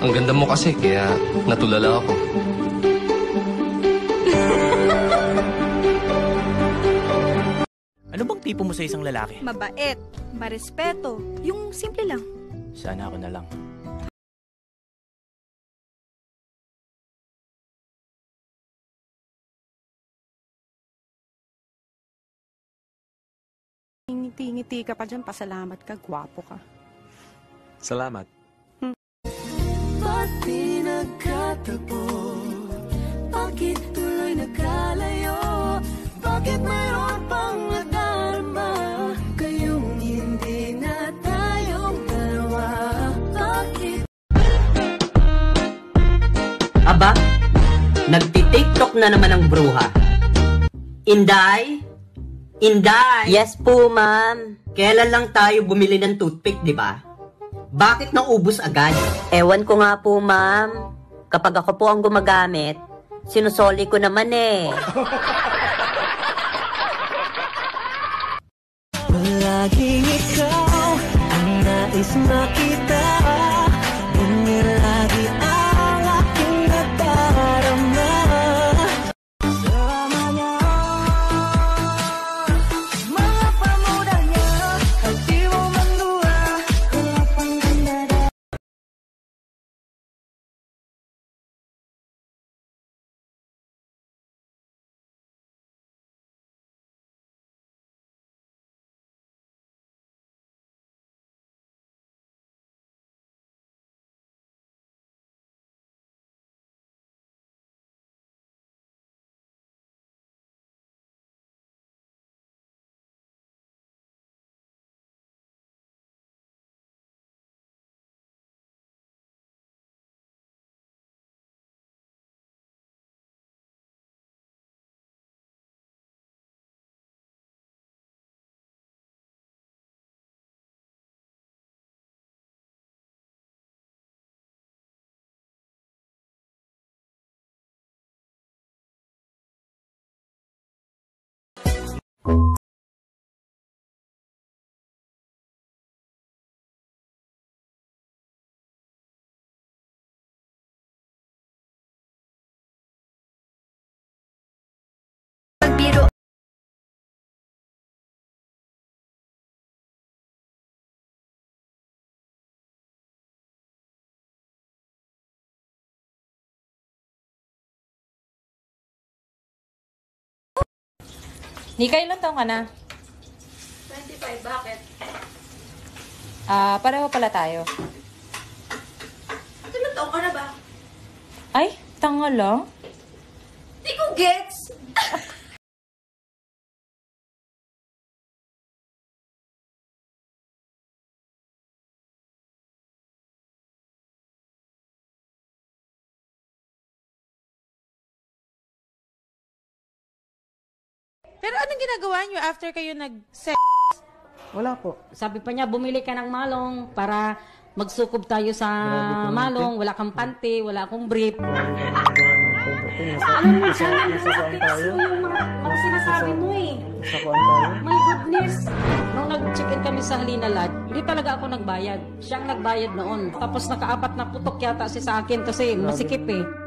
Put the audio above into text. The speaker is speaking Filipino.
Ang ganda mo kasi, kaya natulala ako. Ano bang tipo mo sa isang lalaki? Mabait, marespeto, yung simple lang. Sana ako na lang. Ngiti-ngiti ka pa dyan, pasalamat ka, gwapo ka. Salamat. Ba't di nagkatagpo? Bakit tuloy nagkalayo? Bakit mayroon pang nadarama? Kayong hindi na tayong dalawa. Bakit? Aba, nagti-TikTok na naman ang bruha. Inday? Inday? Yes po, ma'am. Kailan lang tayo bumili ng toothpick, di ba? Bakit naubos agad? Ewan ko nga po, ma'am. Kapag ako po ang gumagamit, sinusoli ko naman eh. Palaging ikaw ang nais makita. Ngunit lagi ang aking nadarama. Sama niya, mga pamuda niya, at di mo mandura, wala pang ganda. Pagbiro. Nika, ilang taong ka na? 25, bakit? Pareho pala tayo. Ilang taong ka na ba? Ay, tanga lang. Di ko gets! Pero anong ginagawa niyo after kayo nag-sex? Wala po. Sabi pa niya, bumili ka ng malong para magsukob tayo sa malong. Wala kang panty, wala akong brief. Alam mo, sana tayo. Yung mga sinasabi mo eh. My goodness. Nung nag-check-in kami sa Halina Lodge, hindi talaga ako nagbayad. Siya ang nagbayad noon. Tapos nakaapat na putok yata siya sa akin kasi masikip eh.